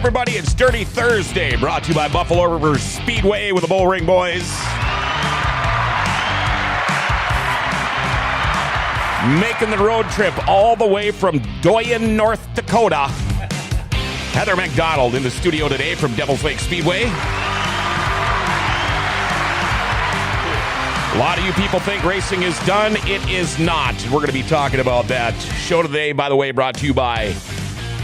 everybody, it's Dirty Thursday, brought to you by Buffalo River Speedway with the Bullring Boys. Making the road trip all the way from Doyen, North Dakota. Heather MacDonald in the studio today from Devil's Lake Speedway. A lot of you people think racing is done. It is not. We're going to be talking about that. Show today, by the way, brought to you by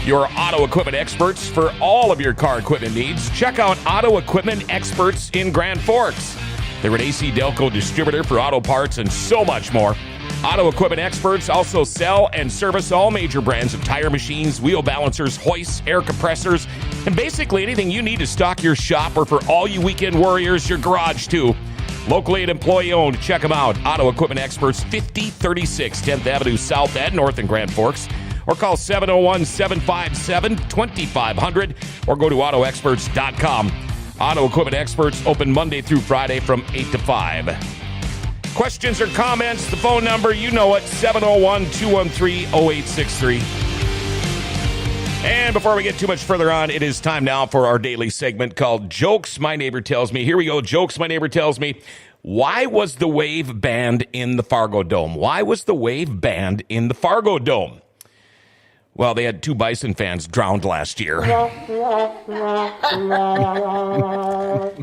your auto equipment experts for all of your car equipment needs. Check out Auto Equipment Experts in Grand Forks. They're an AC Delco distributor for auto parts and so much more. Auto Equipment Experts also sell and service all major brands of tire machines, wheel balancers, hoists, air compressors, and basically anything you need to stock your shop or for all you weekend warriors, your garage too. Locally and employee-owned. Check them out. Auto Equipment Experts, 5036 10th Avenue South and North in Grand Forks. Or call 701-757-2500 or go to autoexperts.com. Auto Equipment Experts open Monday through Friday from 8 to 5. Questions or comments, the phone number, you know it, 701-213-0863. And before we get too much further on, it is time now for our daily segment called Jokes My Neighbor Tells Me. Here we go, Jokes My Neighbor Tells Me. Why was the Wave banned in the Fargo Dome? Why was the Wave banned in the Fargo Dome? Well, they had 2 Bison fans drowned last year.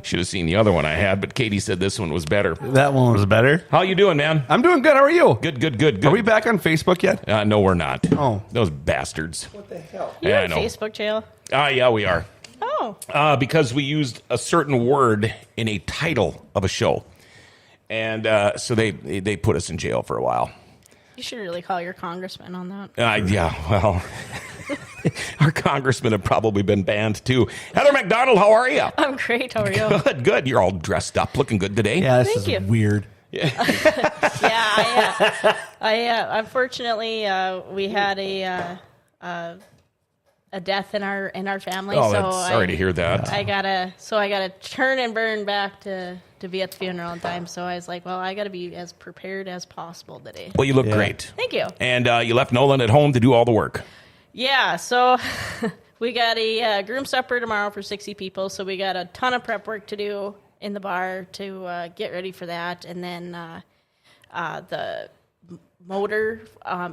Should have seen the other one I had, but Katie said this one was better. That one was better. How you doing, man? I'm doing good. How are you? Good. Are we back on Facebook yet? No, we're not. Oh. Those bastards. What the hell? You're I in know. Facebook jail? Yeah, we are. Oh. Because we used a certain word in a title of a show. And so they put us in jail for a while. You should really call your congressman on that. Yeah, well, our congressmen have probably been banned too. Heather MacDonald, how are you? I'm great. How are you? Good. You're all dressed up, looking good today. Yeah, this Thank is you. weird. Unfortunately, we had a death in our family. Oh, so sorry to hear that. I gotta turn and burn back to be at the funeral in time. So I was like, well, I gotta be as prepared as possible today. Well, you look great. Thank you. And you left Nolan at home to do all the work. Yeah, so we got a groom supper tomorrow for 60 people, so we got a ton of prep work to do in the bar to get ready for that, and then the motor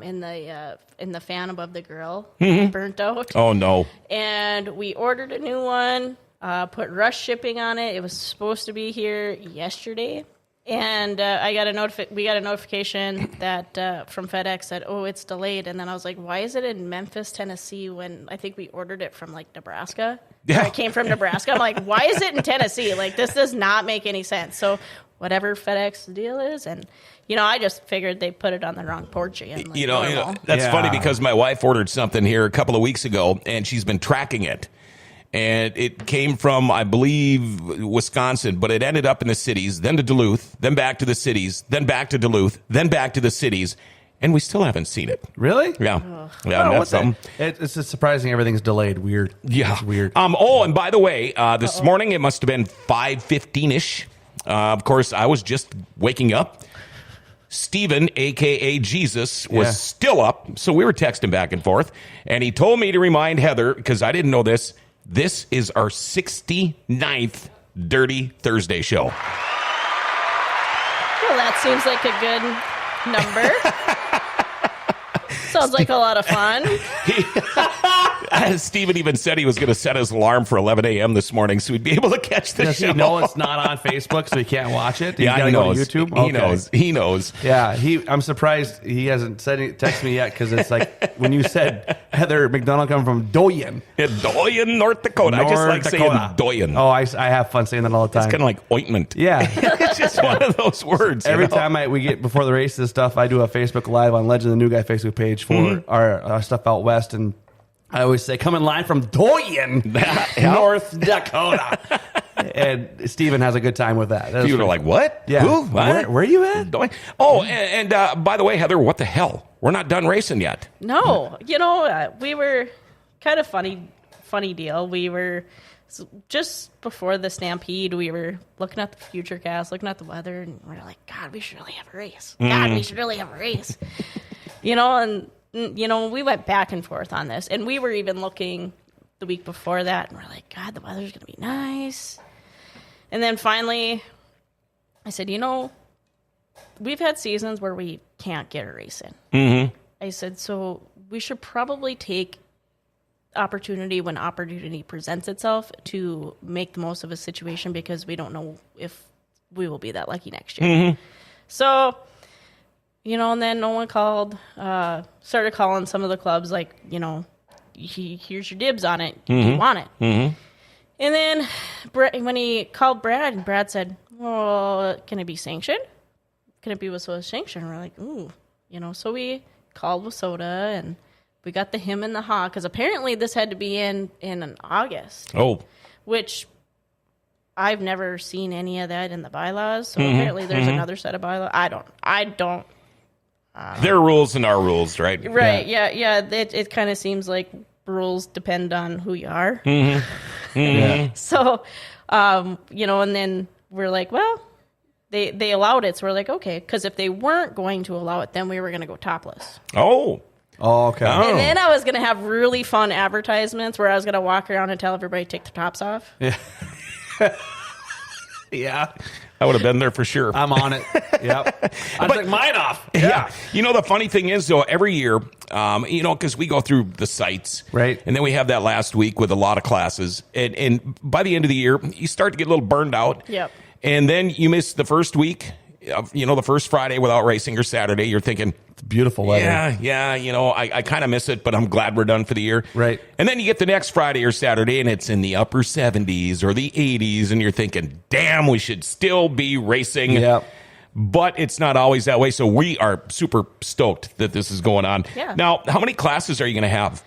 in the fan above the grill burnt out. Oh, no. And we ordered a new one, put rush shipping on it. It was supposed to be here yesterday. And we got a notification that from FedEx that, it's delayed. And then I was like, why is it in Memphis, Tennessee, when I think we ordered it from, Nebraska? Yeah. Or it came from Nebraska. I'm like, why is it in Tennessee? This does not make any sense. So whatever FedEx deal is, and, I just figured they put it on the wrong porch again. That's funny because my wife ordered something here a couple of weeks ago, and she's been tracking it. And it came from, I believe, Wisconsin, but it ended up in the cities, then to Duluth, then back to the cities, then back to Duluth, then back to the cities, and we still haven't seen it. Really? Yeah. Oh, That's something. It's just surprising everything's delayed. Weird. Yeah. It's weird. And by the way, this morning it must have been 5:15-ish. Of course, I was just waking up. Stephen, a.k.a. Jesus, was still up, so we were texting back and forth, and he told me to remind Heather, because I didn't know this, this is our 69th Dirty Thursday show. Well, that seems like a good number. Sounds like a lot of fun. Steven even said he was going to set his alarm for 11 a.m. this morning so he'd be able to catch the Does show. he know it's not on Facebook, so he can't watch it? Yeah, he knows. Go to YouTube? He knows. He knows. Yeah, I'm surprised he hasn't texted me yet, because it's like when you said Heather MacDonald come from Doyen. Doyen, North Dakota. I just like saying Doyen. Oh, I have fun saying that all the time. It's kind of like ointment. Yeah. It's just one of those words. Every time we get before the races stuff, I do a Facebook Live on Legend of the New Guy Facebook page for our stuff out west, and I always say, come in line from Doyen, North Dakota. And Steven has a good time with that. People are like, what? Yeah. Who? What? Where are you at? Oh, and by the way, Heather, what the hell? We're not done racing yet. No. We were kind of funny deal. We were just before the Stampede, we were looking at the Futurecast, looking at the weather, and we're like, God, we should really have a race. And we went back and forth on this, and we were even looking the week before that, and we're like, God, the weather's going to be nice. And then finally, I said, we've had seasons where we can't get a race in. Mm-hmm. I said, so we should probably take opportunity when opportunity presents itself to make the most of a situation, because we don't know if we will be that lucky next year. Mm-hmm. So, and then no one called, started calling some of the clubs like, here's your dibs on it. Do you want it? Mm-hmm. And then when he called Brad, and Brad said, well, can it be sanctioned? Can it be Wissota sanctioned? We're like, ooh, so we called Wissota, and we got the him and the ha, because apparently this had to be in August. Oh. Which I've never seen any of that in the bylaws. So apparently there's another set of bylaws. I don't. Their rules and our rules, right? Right, yeah. It kind of seems like rules depend on who you are. Mm-hmm. Mm-hmm. So, and then we're like, well, they allowed it. So we're like, okay, because if they weren't going to allow it, then we were going to go topless. Oh, okay. And then I was going to have really fun advertisements where I was going to walk around and tell everybody to take their tops off. Yeah. Yeah. I would have been there for sure. I'm on it. Yep. I took mine off. Yeah. The funny thing is, though, every year, because we go through the sites. Right. And then we have that last week with a lot of classes. And by the end of the year, you start to get a little burned out. Yep. And then you miss the first week, the first Friday without racing, or Saturday. You're thinking, it's beautiful weather. Yeah. I kind of miss it, but I'm glad we're done for the year. Right. And then you get the next Friday or Saturday, and it's in the upper 70s or the 80s, and you're thinking, damn, we should still be racing. Yep. But it's not always that way, so we are super stoked that this is going on. Yeah. Now, how many classes are you going to have?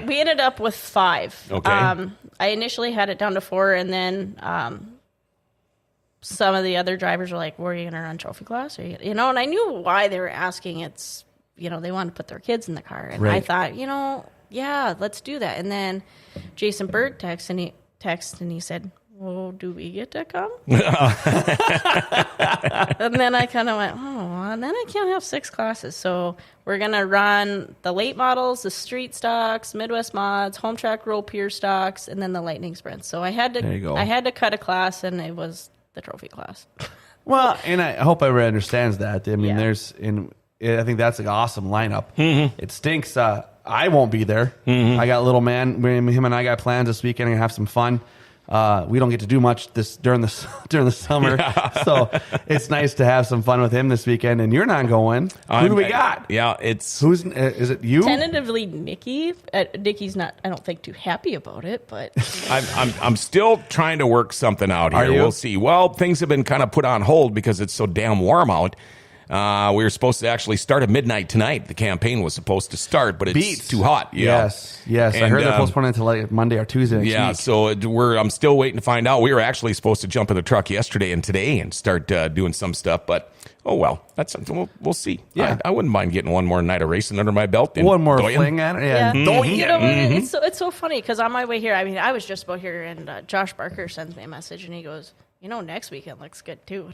We ended up with 5. Okay. I initially had it down to 4, and then some of the other drivers were like, were you going to run trophy class? And I knew why they were asking. It's, they want to put their kids in the car. And right. I thought, yeah, let's do that. And then Jason Berg texted and he said, well, do we get to come? And then I kind of went, and then I can't have 6 classes. So we're going to run the late models, the street stocks, Midwest mods, home track roll pier stocks, and then the lightning sprints. So I had to cut a class, and it was the trophy class. Well, and I hope everybody understands that. I mean, Yeah. I think that's an awesome lineup. Mm-hmm. It stinks. I won't be there. Mm-hmm. I got little man. Him and I got plans this weekend. Gonna have some fun. We don't get to do much during the summer, so it's nice to have some fun with him this weekend. And you're not going. Who do we got? Yeah, it's is it you? Tentatively, Nikki. Nikki's not, I don't think, too happy about it, but I'm still trying to work something out here. Are you? We'll see. Well, things have been kind of put on hold because it's so damn warm out. We were supposed to actually start at midnight tonight. The campaign was supposed to start, but it's too hot. Yeah. Yes. And, I heard they're postponing it to like Monday or Tuesday next week. So I'm still waiting to find out. We were actually supposed to jump in the truck yesterday and today and start doing some stuff, but oh well, that's something we'll see. Yeah. I wouldn't mind getting one more night of racing under my belt. One more fling at it. Yeah. It's so funny because on my way here, I mean, I was just about here, and Josh Barker sends me a message, and he goes, next weekend looks good too.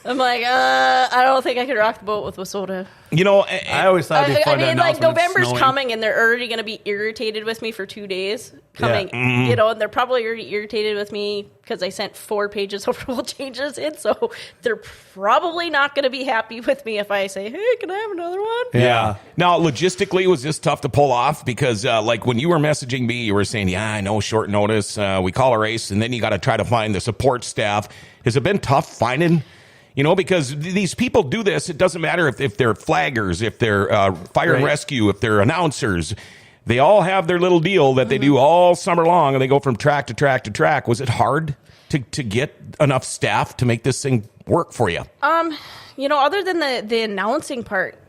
I'm like, I don't think I could rock the boat with Wissota. I always thought it'd be fun. I mean, like November's coming, and they're already going to be irritated with me for 2 days coming. Yeah. Mm-hmm. And they're probably already irritated with me because I sent 4 pages of rule changes in. So they're probably not going to be happy with me if I say, "Hey, can I have another one?" Yeah. Now, logistically, was this tough to pull off? Because, like, when you were messaging me, you were saying, "Yeah, I know, short notice. We call a race, and then you got to try to find the support staff." Has it been tough finding? Because these people do this. It doesn't matter if they're flaggers, if they're fire and rescue, if they're announcers. They all have their little deal that they do all summer long, and they go from track to track to track. Was it hard to get enough staff to make this thing work for you? Other than the announcing part,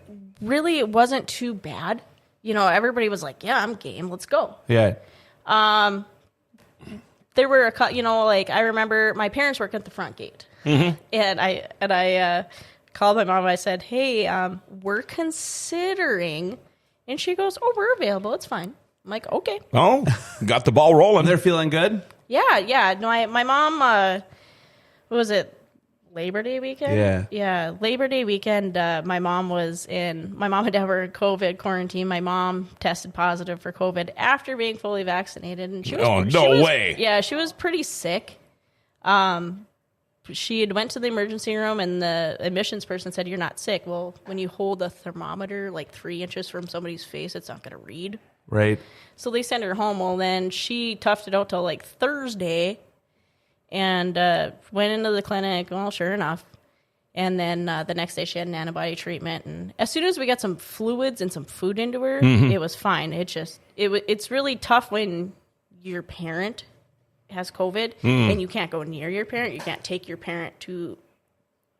really it wasn't too bad. Everybody was like, "Yeah, I'm game. Let's go." Yeah. There were I remember my parents work at the front gate. Mm-hmm. And I called my mom. I said, "Hey, we're considering," and she goes, "Oh, we're available. It's fine." I'm like, "Okay." Oh, got the ball rolling. They're feeling good. Yeah. No, my mom. What was it? Labor Day weekend? Yeah, Labor Day weekend, my mom and dad were in COVID quarantine. My mom tested positive for COVID after being fully vaccinated. And she was, way. Yeah, she was pretty sick. She had went to the emergency room, and the admissions person said, "You're not sick." Well, when you hold a thermometer like 3 inches from somebody's face, it's not going to read. Right. So they sent her home. Well, then she toughed it out till like Thursday. And went into the clinic. Well, sure enough. And then the next day she had an antibody treatment. And as soon as we got some fluids and some food into her, it was fine. It's really tough when your parent has COVID and you can't go near your parent. You can't take your parent to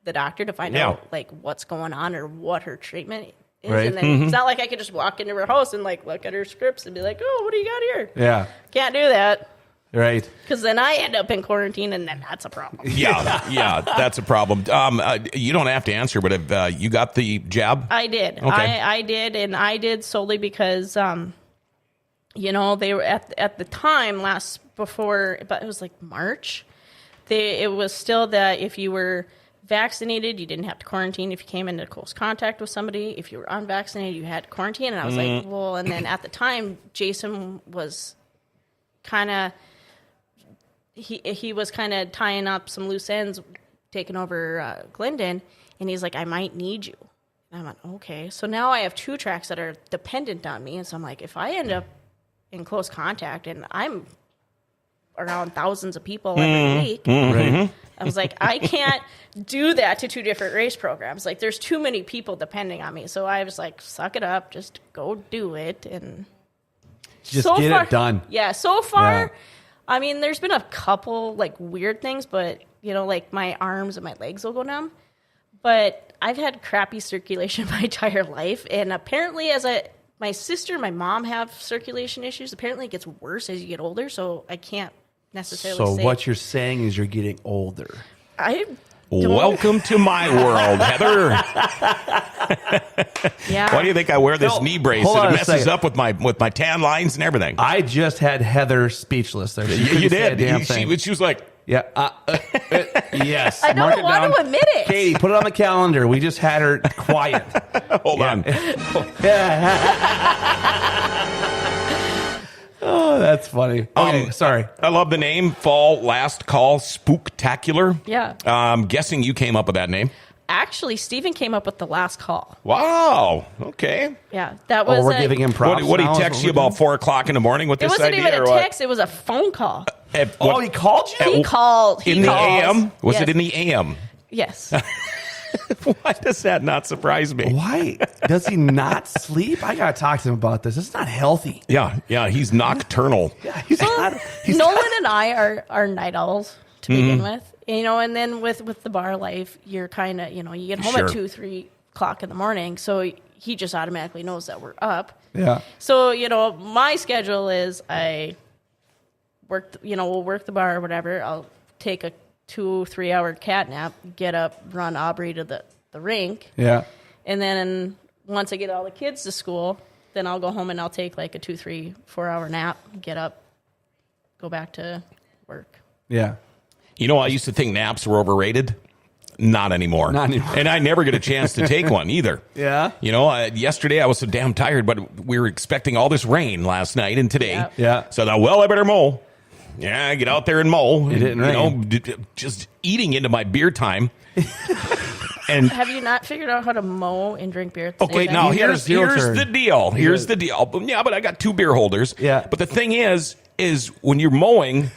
the doctor to find out like what's going on or what her treatment is. Right. And then it's not like I could just walk into her house and like look at her scripts and be like, "Oh, what do you got here?" Yeah. Can't do that. Right. Because then I end up in quarantine, and then that's a problem. Yeah, that's a problem. You don't have to answer, but have you got the jab? I did. Okay. I did, and I did solely because, they were at the time but it was like March. It was still that if you were vaccinated, you didn't have to quarantine. If you came into close contact with somebody, if you were unvaccinated, you had to quarantine. And I was like, well, and then at the time, Jason was kind of. He was kind of tying up some loose ends, taking over Glendon, and he's like, "I might need you." And I went, "Okay." So now I have 2 tracks that are dependent on me, and so I'm like, if I end up in close contact and I'm around thousands of people every week, I was like, I can't do that to 2 different race programs. Like, there's too many people depending on me. So I was like, suck it up, just go do it, and just get it done. Yeah, so far. Yeah. I mean, there's been a couple, like, weird things, but, like, my arms and my legs will go numb. But I've had crappy circulation my entire life, and apparently my sister and my mom have circulation issues. Apparently it gets worse as you get older, so I can't necessarily say. So what you're saying is you're getting older. Welcome to my world, Heather. Yeah. Why do you think I wear this knee brace? It messes up with my tan lines and everything. I just had Heather speechless there. You did. She was like, yeah. Yes. I don't want to admit it. Katie, put it on the calendar. We just had her quiet. Hold on. Oh, that's funny. Okay, sorry. I love the name. Fall Last Call Spooktacular. Yeah. I'm guessing you came up with that name. Actually, Steven came up with the last call. Wow. Okay. Yeah, that was. We're giving him props. What did he text you about 4:00 in the morning with this idea? It wasn't even a text. It was a phone call. He called you? He called. In the AM? Was it in the AM? Yes. Why does that not surprise me? Why? Does he not sleep? I got to talk to him about this. It's not healthy. Yeah, he's nocturnal. Yeah, he's Nolan and I are night owls to begin with. And then with the bar life, you're kind of, you get home at 2, 3 o'clock in the morning. So he just automatically knows that we're up. Yeah. So, my schedule is I work, we'll work the bar or whatever. I'll take a 2-3 hour cat nap, get up, run Aubrey to the rink. Yeah. And then once I get all the kids to school, then I'll go home and I'll take like a 2-3-4 hour nap, get up, go back to work. Yeah. I used to think naps were overrated. Not anymore. And I never get a chance to take one either. Yeah. Yesterday I was so damn tired, but we were expecting all this rain last night and today. Yep. Yeah. So I better mow. Yeah, get out there and mow. It didn't rain. Just eating into my beer time. And have you not figured out how to mow and drink beer at the okay, same time? now here's the deal. Here's the deal. Yeah, but I got 2 beer holders. Yeah. But the thing is when you're mowing,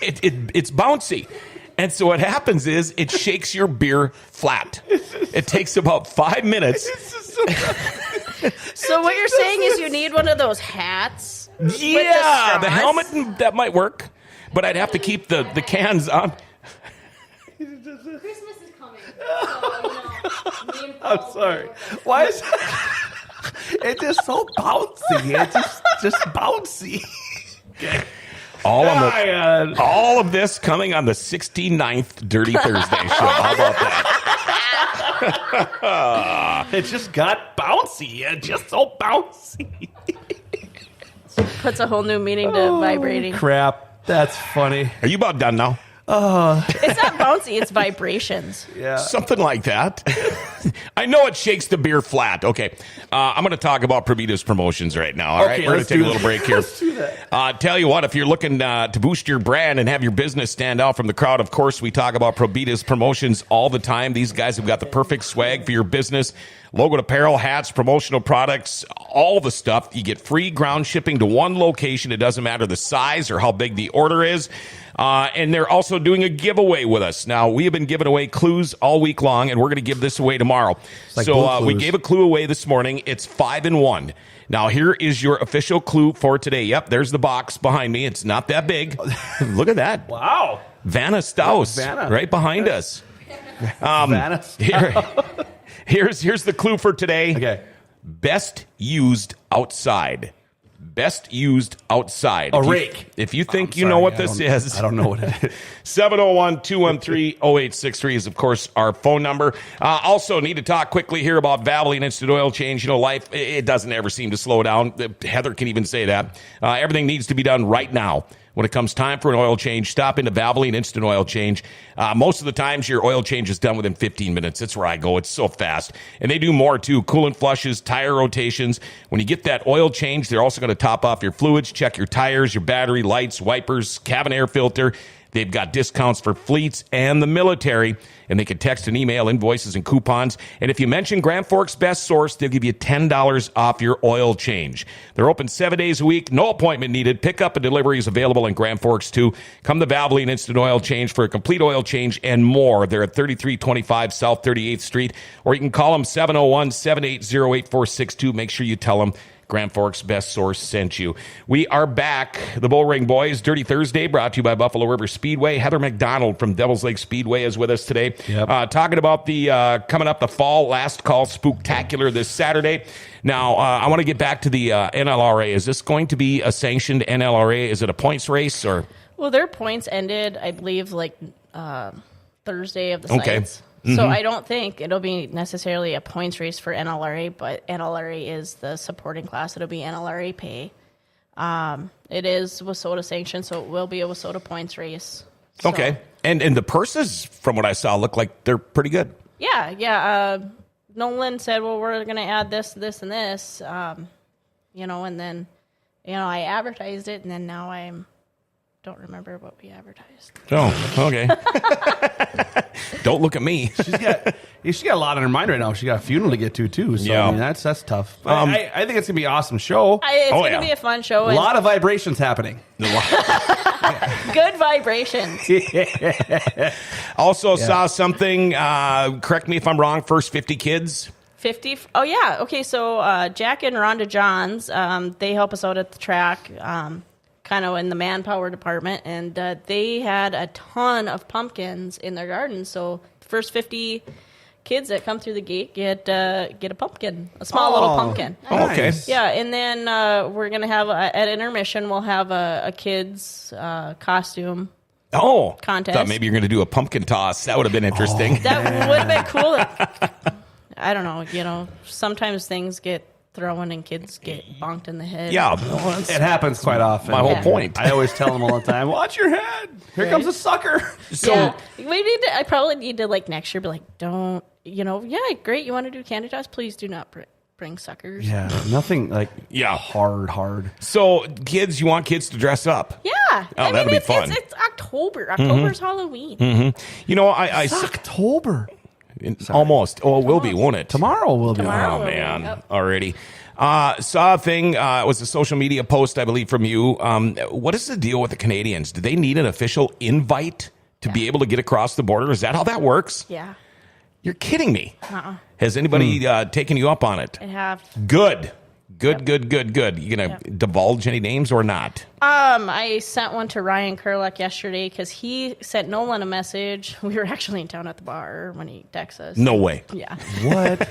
it's bouncy. And so what happens is it shakes your beer flat. It takes about 5 minutes. So what you're saying is you need one of those hats? Yeah, the helmet, that might work. But I'd have to keep the cans on. Christmas is coming. So, I'm sorry. Why is it's just so bouncy? It's just bouncy. Okay. All of this coming on the 69th Dirty Thursday show. How about that? It just got bouncy. It's just so bouncy. puts a whole new meaning to vibrating. Crap. That's funny. Are you about done now? It's not bouncy, it's vibrations. Yeah. Something like that. I know it shakes the beer flat. Okay. I'm going to talk about Provita's promotions right now. All right. We're going to take a little break here. Let's do that. Tell you what, if you're looking to boost your brand and have your business stand out from the crowd, of course, we talk about Provita's promotions all the time. These guys have got the perfect swag for your business. Logoed apparel, hats, promotional products, all the stuff. You get free ground shipping to one location. It doesn't matter the size or how big the order is. And they're also doing a giveaway with us. Now, we have been giving away clues all week long, and we're going to give this away tomorrow. Like so we gave a clue away this morning. It's 5-1. Now, here is your official clue for today. Yep, there's the box behind me. It's not that big. Look at that. Wow. Vanna Staus, Vanna. right behind us. Vanna. Here's the clue for today. Okay. Best used outside. Best used outside. A rake. If you think you know what this is. I don't know what it is. 701-213-0863 is, of course, our phone number. Also, need to talk quickly here about Valvoline Instant Oil Change. You know, life, it doesn't ever seem to slow down. Heather can even say that. Everything needs to be done right now. When it comes time for an oil change, stop into Valvoline Instant Oil Change. Most of the times, your oil change is done within 15 minutes. That's where I go. It's so fast. And they do more, too. Coolant flushes, tire rotations. When you get that oil change, they're also going to top off your fluids, check your tires, your battery, lights, wipers, cabin air filter. They've got discounts for fleets and the military, and they can text and email invoices and coupons. And if you mention Grand Forks Best Source, they'll give you $10 off your oil change. They're open 7 days a week, no appointment needed. Pickup and delivery is available in Grand Forks, too. Come to Valvoline Instant Oil Change for a complete oil change and more. They're at 3325 South 38th Street, or you can call them 701-780-8462. Make sure you tell them Grand Forks Best Source sent you. We are back. The Bullring Boys, Dirty Thursday, brought to you by Buffalo River Speedway. Heather MacDonald from Devil's Lake Speedway is with us today. Yep. Talking about the coming up the fall last call Spooktacular this Saturday. Now, I want to get back to the NLRA. Is this going to be a sanctioned NLRA? Is it a points race or? Well, their points ended, I believe, like Thursday of the Okay. sites. So I don't think it'll be necessarily a points race for NLRA, but NLRA is the supporting class. It'll be NLRA pay. It is WSOTA sanctioned, so it will be a WSOTA points race. So, Okay. And the purses, from what I saw, look like they're pretty good. Yeah. Nolan said, well, we're going to add this, this, and this, and then, I advertised it, and then now don't remember what we advertised. Oh, okay. Don't look at me. She's got a lot on her mind right now. She got a funeral to get to, too. So, Yeah. I mean, that's tough. But I think it's going to be an awesome show. It's going to be a fun show. A lot of vibrations happening. Good vibrations. Also saw something, correct me if I'm wrong, first 50 kids. 50. Oh, yeah. Okay, so Jack and Rhonda Johns, they help us out at the track, kind of in the manpower department, and they had a ton of pumpkins in their garden. So the first 50 kids that come through the gate get a pumpkin, a small little pumpkin. Oh, okay. Yeah, and then we're going to have, at intermission, we'll have a kid's costume contest. Thought maybe you're going to do a pumpkin toss. That would have been interesting. That would have been cool. I don't know, sometimes things get thrown and kids get bonked in the head. Yeah. It happens quite often. My whole point. I always tell them all the time, watch your head. Here comes a sucker. So, I probably need to, next year be like, don't, great, you want to do candy toss? Please do not bring suckers. Yeah, nothing hard. So, kids, you want kids to dress up? Yeah. That'll be fun. It's October. October's Halloween. It's October. Almost. Oh, it will be, won't it? Tomorrow will be. Tomorrow. Oh, man. Yep. Alrighty. Saw a thing. It was a social media post, I believe, from you. What is the deal with the Canadians? Do they need an official invite to be able to get across the border? Is that how that works? Yeah. You're kidding me. Has anybody taken you up on it? I have. Good. Good. You going to divulge any names or not? I sent one to Ryan Kerluck yesterday because he sent Nolan a message. We were actually in town at the bar when he texted us. No way. Yeah. What?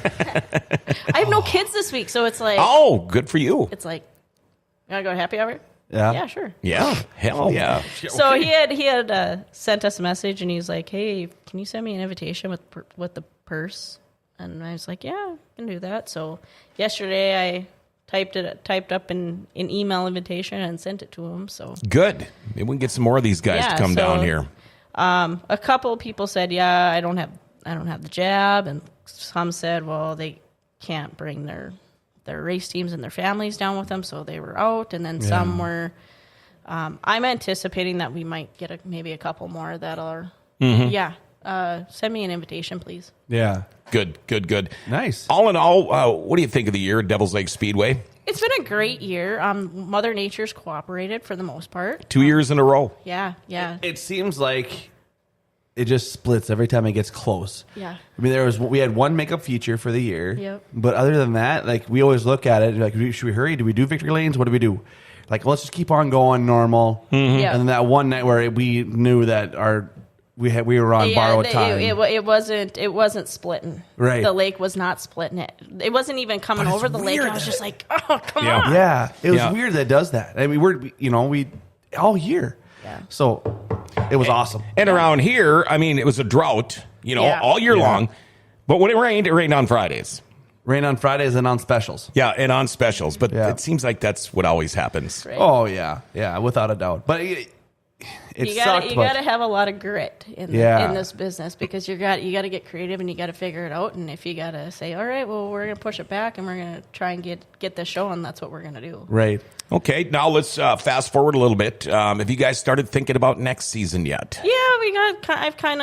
I have no kids this week, so it's like. Oh, good for you. It's like, you want to go to happy hour? Yeah. Yeah, sure. Yeah. Hell yeah. So he had sent us a message, and he's like, "Hey, can you send me an invitation with the purse?" And I was like, "Yeah, I can do that." So yesterday I typed up an email invitation and sent it to him. So Good. Maybe we can get some more of these guys to come down here. A couple of people said, yeah, I don't have the jab, and some said, well, they can't bring their race teams and their families down with them, so they were out. And then some were. I'm anticipating that we might get maybe a couple more that are. Send me an invitation, please. Yeah. Good. Nice. All in all, what do you think of the year at Devil's Lake Speedway? It's been a great year. Mother Nature's cooperated for the most part. 2 years in a row. Yeah. It seems like it just splits every time it gets close. Yeah. I mean, we had one makeup feature for the year. Yep. But other than that, like, we always look at it like, should we hurry? Do we do victory lanes? What do we do? Like, let's just keep on going normal. Mm-hmm. Yeah. And then that one night where we knew that we were on borrowed time. It wasn't splitting. Right. The lake was not splitting it. It wasn't even coming over the lake. I was just like, oh, come on. Yeah. It was weird that it does that. I mean, we all year. Yeah. So it was awesome. And around here, I mean, it was a drought, all year long. But when it rained on Fridays. Rain on Fridays and on specials. Yeah, and on specials. But it seems like that's what always happens. Right. Oh, yeah. Yeah, without a doubt. But you got to have a lot of grit in this business, because you got to get creative and you got to figure it out. And if you got to say, all right, well, we're going to push it back and we're going to try and get this show, and that's what we're going to do. Right. Okay, now let's fast forward a little bit. Have you guys started thinking about next season yet? Yeah, it kind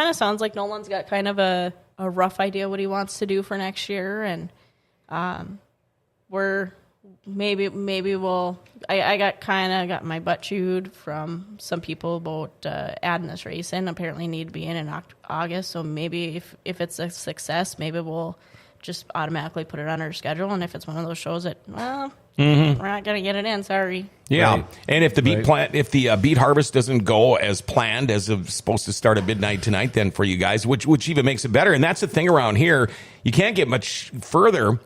of sounds like Nolan's got kind of a rough idea what he wants to do for next year, and we're maybe we'll. I got my butt chewed from some people about adding this race in. Apparently, need to be in August. So maybe if it's a success, maybe we'll just automatically put it on our schedule. And if it's one of those shows that we're not gonna get it in, sorry. Yeah, right. And if the beet harvest doesn't go as planned, as it's supposed to start at midnight tonight, then for you guys, which even makes it better. And that's the thing around here, you can't get much further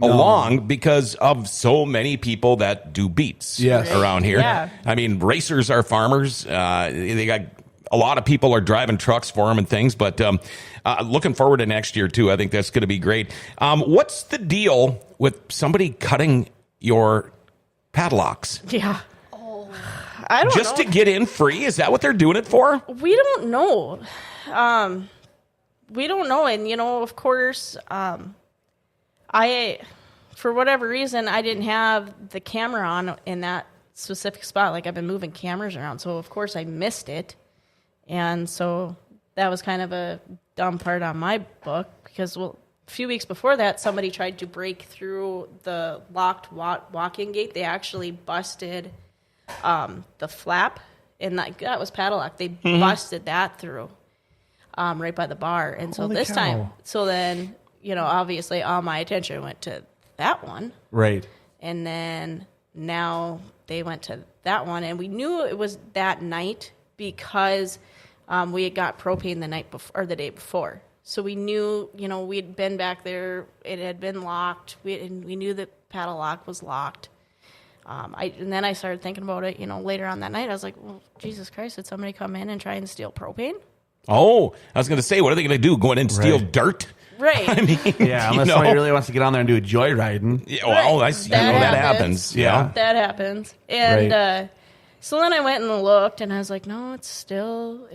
along because of so many people that do beets around here. Yeah. I mean, racers are farmers. They got a lot of people are driving trucks for them and things. But looking forward to next year too. I think that's going to be great. What's the deal with somebody cutting your padlocks? Yeah. I don't Just know. to get in free? Is that what they're doing it for? We don't know. We don't know. And, of course, for whatever reason, I didn't have the camera on in that specific spot. Like, I've been moving cameras around. So, of course, I missed it. And so that was kind of a dumb part on my book, because, a few weeks before that, somebody tried to break through the locked walk-in gate. They actually busted the flap, and that was padlock. They busted that through right by the bar. And so Holy cow. Then, obviously all my attention went to that one. Right. And then now they went to that one, and we knew it was that night because we had got propane the night before, or the day before. So we knew, we'd been back there. It had been locked. We knew the padlock was locked. And then I started thinking about it, later on that night. I was like, well, Jesus Christ, did somebody come in and try and steal propane? Oh, I was going to say, what are they going to do? Go in and steal dirt? Right. I mean, yeah, unless somebody really wants to get on there and do a joyriding. Yeah, well, Right. that happens. Yeah. That happens. And so then I went and looked, and I was like, no, it's still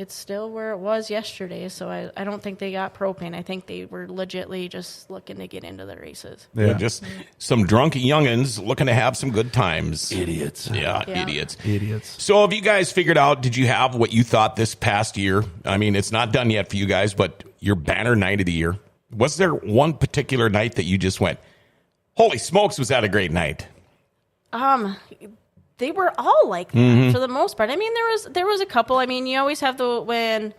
where it was yesterday. So I don't think they got propane. I think they were legitly just looking to get into the races. Yeah. Just some drunk youngins looking to have some good times. Idiots. Yeah, Yeah. Idiots. So have you guys figured out, did you have what you thought this past year? I mean, it's not done yet for you guys, but your banner night of the year. Was there one particular night that you just went, holy smokes, was that a great night? They were all like that for the most part. I mean, there was a couple. I mean, you always have when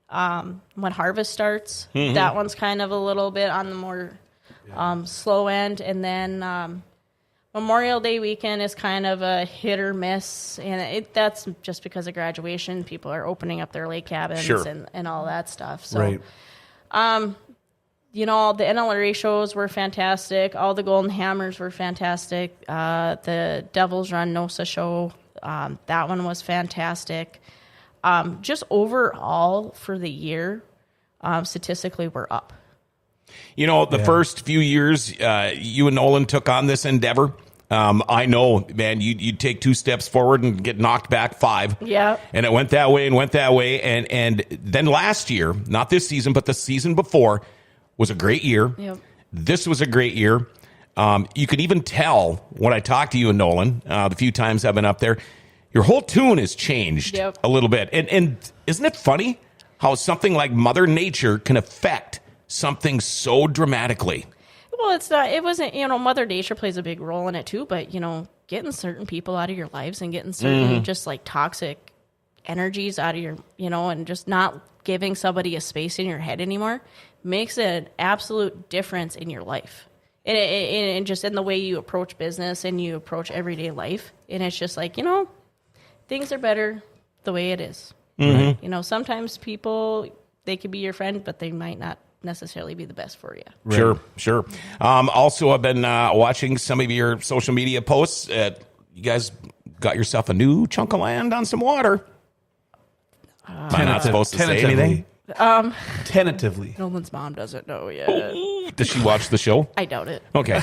harvest starts. That one's kind of a little bit on the more slow end, and then Memorial Day weekend is kind of a hit or miss, and that's just because of graduation. People are opening up their lake cabins and all that stuff. So, Right. the NLRA shows were fantastic. All the Golden Hammers were fantastic. The Devil's Run NOSA show, that one was fantastic. Just overall for the year, statistically, we're up. The first few years, you and Nolan took on this endeavor. I know, man, you'd take 2 steps forward and get knocked back 5. Yeah. And it went that way and went that way. And then last year, not this season, but the season before, was a great year. Yep. This was a great year. You could even tell when I talked to you and Nolan, the few times I've been up there, your whole tune has changed a little bit. And isn't it funny how something like Mother Nature can affect something so dramatically? Well, it wasn't, Mother Nature plays a big role in it too, but, getting certain people out of your lives and getting certain just like toxic energies out of your, and just not giving somebody a space in your head anymore makes an absolute difference in your life. And just in the way you approach business and you approach everyday life. And it's just like, things are better the way it is. Mm-hmm. Sometimes people, they could be your friend, but they might not necessarily be the best for you. Right. Sure. Also, I've been watching some of your social media posts. You guys got yourself a new chunk of land on some water. Am I not supposed to say anything? Tentatively. Nolan's mom doesn't know yet. Does she watch the show? I doubt it. Okay.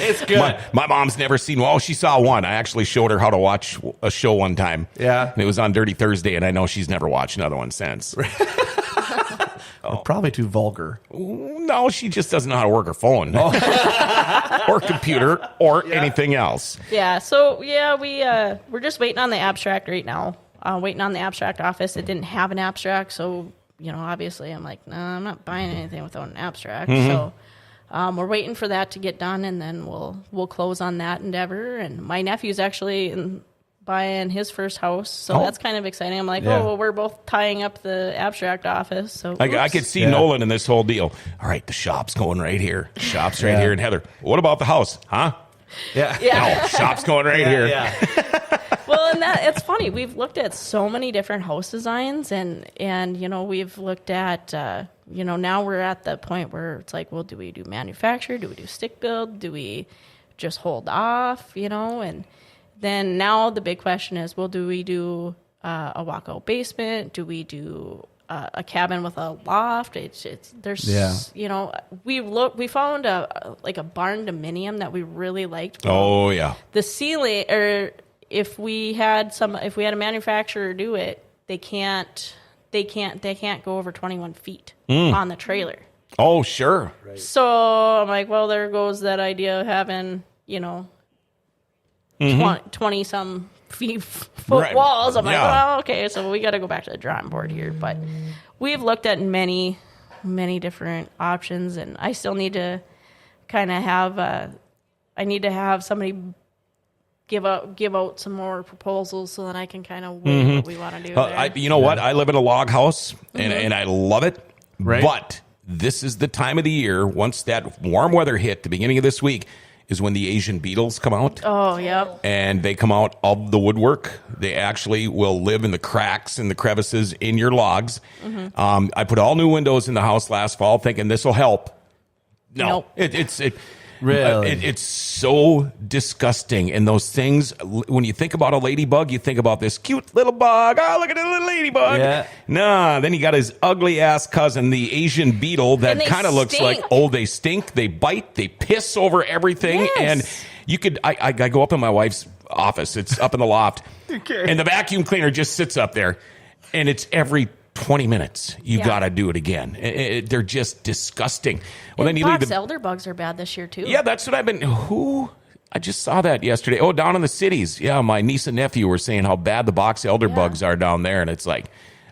It's good. My mom's never seen. Well, she saw one. I actually showed her how to watch a show one time. Yeah. And it was on Dirty Thursday, and I know she's never watched another one since. Probably too vulgar. No, she just doesn't know how to work her phone or computer or anything else. Yeah. So we're just waiting on the abstract right now. Waiting on the abstract office. It didn't have an abstract, so obviously I'm like, no, I'm not buying anything without an abstract. Mm-hmm. So we're waiting for that to get done, and then we'll close on that endeavor. And my nephew's actually buying his first house, so that's kind of exciting. I'm like, we're both tying up the abstract office. So I could see Nolan in this whole deal. All right, the shop's going right here. The shop's right here. And Heather, what about the house? Huh? Yeah. No, shop's going right here. Yeah. Well, and it's funny. We've looked at so many different house designs, and we've looked at now we're at the point where it's like, well, do we do manufacture? Do we do stick build? Do we just hold off? And then now the big question is, well, do we do a walkout basement? Do we do a cabin with a loft? We found a barn dominium that we really liked. Oh yeah. The ceiling, or if we had a manufacturer do it, they can't go over 21 feet on the trailer. Oh sure. Right. So I'm like, well, there goes that idea of having 20 some foot walls. I'm like, well, okay, so we got to go back to the drawing board here. But we've looked at many different options, and I still need to kind of have somebody give out some more proposals so that I can kind of weigh what we want to do. What? I live in a log house, and I love it. Right. But this is the time of the year, once that warm weather hit, the beginning of this week, is when the Asian beetles come out. Oh, yep. And they come out of the woodwork. They actually will live in the cracks and the crevices in your logs. Mm-hmm. I put all new windows in the house last fall thinking this will help. No. Nope. Really? It's so disgusting. And those things, when you think about a ladybug, you think about this cute little bug. Oh, look at the little ladybug. Yeah. Nah, then you got his ugly ass cousin, the Asian beetle, that kind of looks like, they stink, they bite, they piss over everything. Yes. And you could, I go up in my wife's office. It's up in the loft. Okay. And the vacuum cleaner just sits up there. And it's every 20 minutes. You got to do it again. They're just disgusting. Well, then you leave the elder bugs are bad this year too. Yeah, that's what I've been. I just saw that yesterday. Oh, down in the cities. Yeah, my niece and nephew were saying how bad the box elder bugs are down there, and it's like,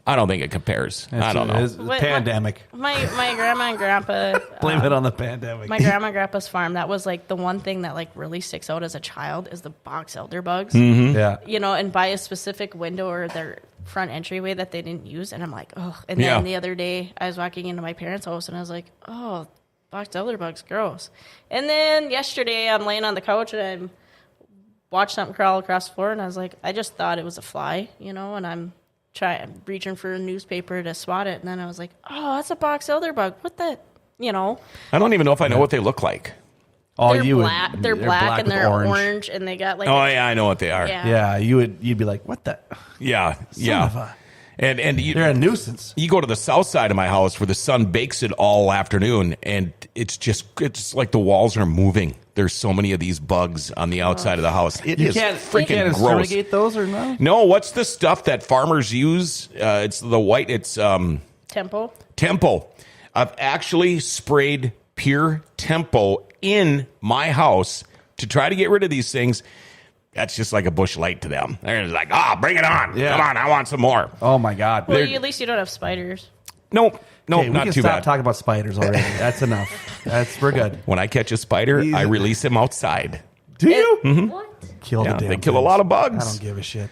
I don't think it compares. I don't know. It's the pandemic. My grandma and grandpa blame it on the pandemic. My grandma and grandpa's farm. That was like the one thing that like really sticks out as a child is the box elder bugs. Mm-hmm. Yeah, and by a specific window or their front entryway that they didn't use, and I'm like, oh. And then the other day I was walking into my parents' house and I was like, oh, box elder bugs, gross. And then yesterday I'm laying on the couch and I watched something crawl across the floor, and I was like, I just thought it was a fly, and I'm reaching for a newspaper to swat it, and then I was like, oh, that's a box elder bug. What the, I don't even know if I know what they look like. Oh, they're black and they're orange, and they got like. Oh yeah, I know what they are. Yeah, you'd be like, what the? Yeah. And they're a nuisance. You go to the south side of my house where the sun bakes it all afternoon, and it's like the walls are moving. There's so many of these bugs on the outside of the house. It is freaking gross. Exterminate those or no? No, what's the stuff that farmers use? It's the white. It's Tempo. I've actually sprayed pure Tempo in my house to try to get rid of these things. That's just like a bush light to them. They're just like, bring it on. Yeah. Come on, I want some more. Oh, my God. Well, at least you don't have spiders. No, not too bad. We can stop talking about spiders already. That's enough. We're good. When I catch a spider, I release him outside. Do you? Mm-hmm. What? Kill the damn they kill a lot of bugs. I don't give a shit.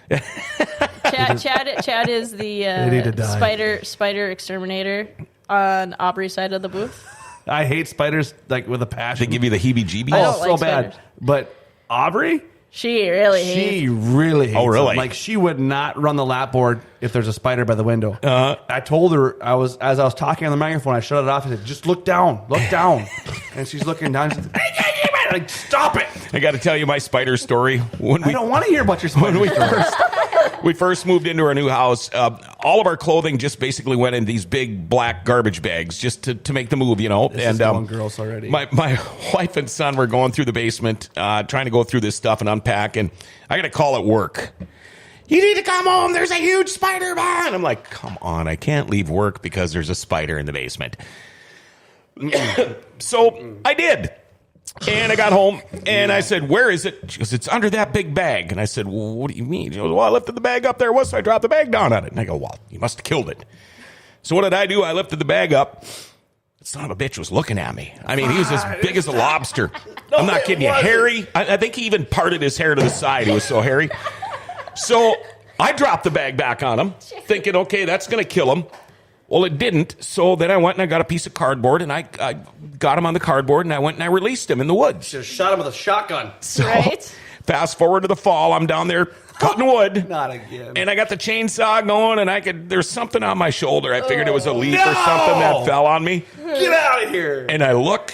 Chad is the spider exterminator on Aubrey's side of the booth. I hate spiders like with a passion. They give you the heebie-jeebies. I don't so like bad. spiders. But Aubrey, she really hates. Oh, really? them. Like she would not run the lap board if there's a spider by the window. I told her as I was talking on the microphone, I shut it off. I said, "Just look down, and she's looking down. She's like, "Stop it!" I got to tell you my spider story. I don't want to hear about your spider story. We first moved into our new house. All of our clothing just basically went in these big black garbage bags just to make the move, This is going girls already. My wife and son were going through the basement, trying to go through this stuff and unpack, and I got a call at work. You need to come home. There's a huge spider, man. I'm like, come on. I can't leave work because there's a spider in the basement. So I did. And I got home, and I said, where is it? She goes, it's under that big bag. And I said, well, what do you mean? She goes, well, I lifted the bag up there once, so I dropped the bag down on it. And I go, well, you must have killed it. So what did I do? I lifted the bag up. The son of a bitch was looking at me. I mean, he was as big as a lobster. I'm not kidding you. Hairy. I think he even parted his hair to the side. He was so hairy. So I dropped the bag back on him, thinking, okay, that's going to kill him. Well, it didn't, so then I went and I got a piece of cardboard, and I got him on the cardboard, and I went and I released him in the woods. Should have shot him with a shotgun. So, right? Fast forward to the fall, I'm down there cutting wood. Not again. And I got the chainsaw going, and there's something on my shoulder. I figured it was a leaf or something that fell on me. Get out of here. And I look,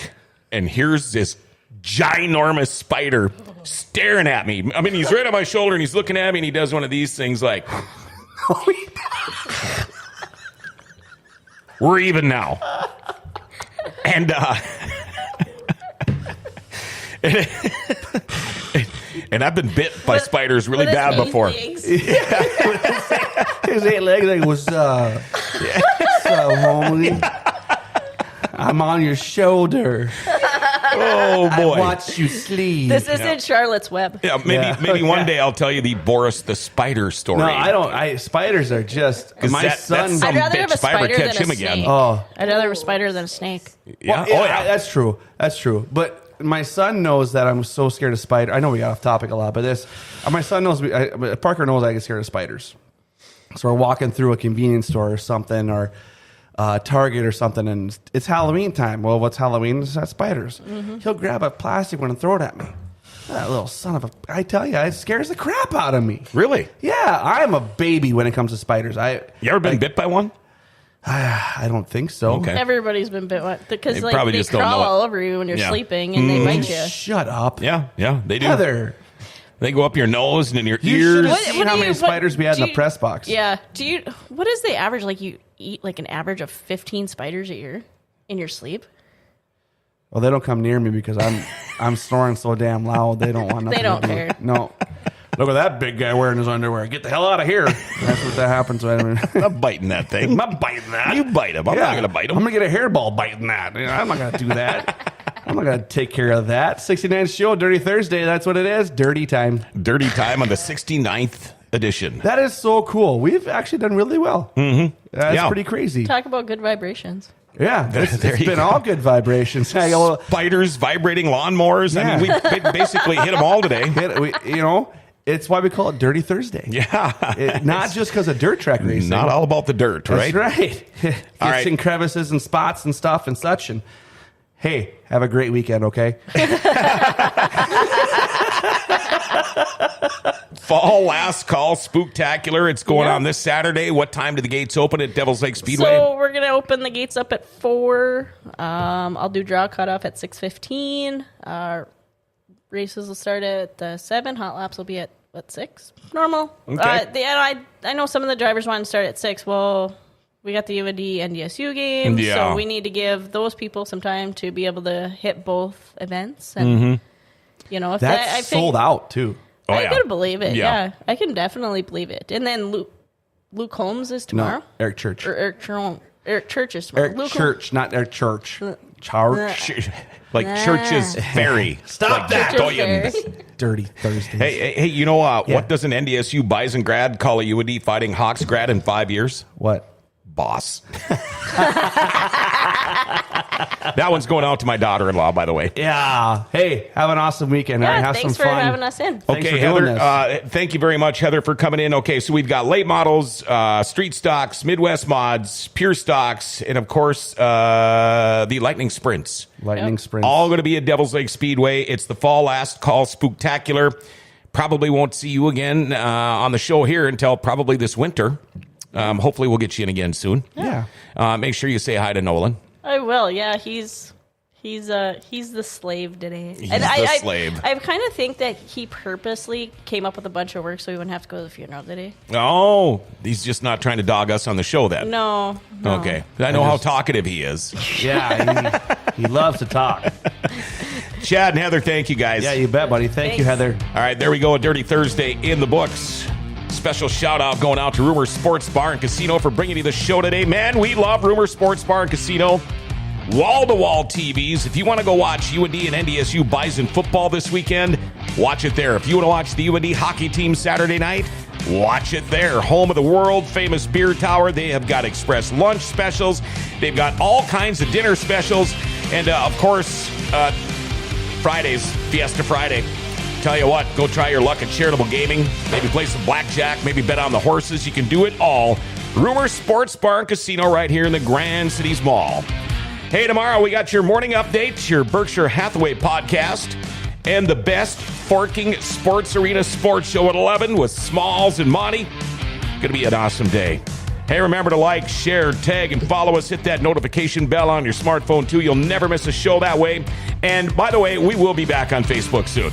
and here's this ginormous spider staring at me. I mean, he's right on my shoulder, and he's looking at me, and he does one of these things like... We're even now. And and I've been bit by spiders really bad before. His 8 legs like, what's up? What's up, homie? I'm on your shoulder. Oh, boy. I watch you sleep. This isn't Charlotte's Web. Yeah, maybe one day I'll tell you the Boris the Spider story. No, I don't. Spiders are just... My son... I'd rather have a spider than a him snake. again. Oh. I'd rather have a spider than a snake. Yeah. Well, yeah, that's true. That's true. But my son knows that I'm so scared of spiders. I know we got off topic a lot, but my son knows... Parker knows I get scared of spiders. So we're walking through a convenience store or something, or... Target or something, and it's Halloween time. Well, what's Halloween? It's spiders. Mm-hmm. He'll grab a plastic one and throw it at me. That little son of a... I tell you, it scares the crap out of me. Really? Yeah, I'm a baby when it comes to spiders. You ever been bit by one? I don't think so. Okay. Everybody's been bit because They probably they just don't crawl know it. all over you when you're sleeping and they bite you. Shut up. Yeah, they do. Heather. They go up your nose and in your You ears. should have seen how many spiders we had in the press box. Yeah. What is the average? Like, you eat like an average of 15 spiders a year in your sleep? Well, they don't come near me because I'm snoring so damn loud. They don't want nothing. They don't to do. care. No. Look at that big guy wearing his underwear. Get the hell out of here. That's what that happens. I'm not biting that thing. I'm not biting that. You bite him. I'm not going to bite him. I'm going to get a hairball biting that. I'm not going to do that. I'm not going to take care of that. 69 show, Dirty Thursday. That's what it is. Dirty time. Dirty time on the 69th edition. That is so cool. We've actually done really well. Mm-hmm. That's pretty crazy. Talk about good vibrations. Yeah, it's been all good vibrations. Spiders, vibrating lawnmowers. Yeah. I mean, we basically hit them all today. It's why we call it Dirty Thursday. Yeah. Not just because of dirt track racing. Not all about the dirt, right? That's right. All right. In crevices and spots and stuff and such. And hey, have a great weekend, okay? Fall last call Spooktacular. It's going on this Saturday. What time do the gates open at Devil's Lake Speedway? So we're going to open the gates up at 4. I'll do draw cutoff at 6:15. Races will start at 7. Hot laps will be at what, 6? Normal. Okay. I know some of the drivers want to start at 6. Well, we got the UND NDSU game, so we need to give those people some time to be able to hit both events. And, you know, if that's sold out, too. Oh, I can believe it. Yeah. I can definitely believe it. And then Luke Holmes is tomorrow. No, Eric Church. Or Eric Church is tomorrow. Eric Church, not Eric Church. Church. Like Church's Ferry. Stop that. Dirty Thursday. Hey, you know what does an NDSU Bison grad call a UND Fighting Hawks grad in 5 years? What? Boss. That one's going out to my daughter-in-law, by the way. Yeah. Hey, have an awesome weekend. Yeah, have thanks some for fun. having us in. Okay, Heather, thank you very much, Heather, for coming in. Okay, so we've got late models, street stocks, Midwest mods, pure stocks, and, of course, the Lightning Sprints. Lightning Sprints. All going to be at Devil's Lake Speedway. It's the fall last call Spooktacular. Probably won't see you again on the show here until probably this winter. Hopefully we'll get you in again soon. Yeah. Make sure you say hi to Nolan. I will. Yeah, he's the slave today. He's the slave. I kind of think that he purposely came up with a bunch of work so he wouldn't have to go to the funeral today. Oh, he's just not trying to dog us on the show then. No. Okay. I know how talkative he is. Yeah, he loves to talk. Chad and Heather, thank you guys. Yeah, you bet, buddy. Thank you, Heather. All right, there we go. A Dirty Thursday in the books. Special shout out going out to Rumor Sports Bar and Casino for bringing you the show today. Man, we love Rumor Sports Bar and Casino. Wall-to-wall TVs. If you want to go watch UND and NDSU Bison football this weekend, watch it there. If you want to watch the UND hockey team Saturday night, watch it there. Home of the world-famous beer tower. They have got express lunch specials. They've got all kinds of dinner specials. And, of course, Fridays, Fiesta Friday. Tell you what, go try your luck at charitable gaming. Maybe play some blackjack. Maybe bet on the horses. You can do it all. Rumor Sports Bar and Casino right here in the Grand Cities Mall. Hey, tomorrow we got your morning update, your Berkshire Hathaway podcast, and the best Forking Sports Arena sports show at 11 with Smalls and Monty. Going to be an awesome day. Hey, remember to like, share, tag, and follow us. Hit that notification bell on your smartphone, too. You'll never miss a show that way. And, by the way, we will be back on Facebook soon.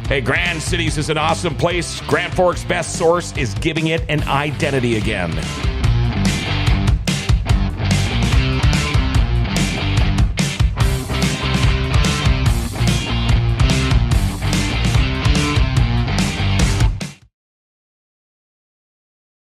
Hey, Grand Cities is an awesome place. Grand Forks' best source is giving it an identity again.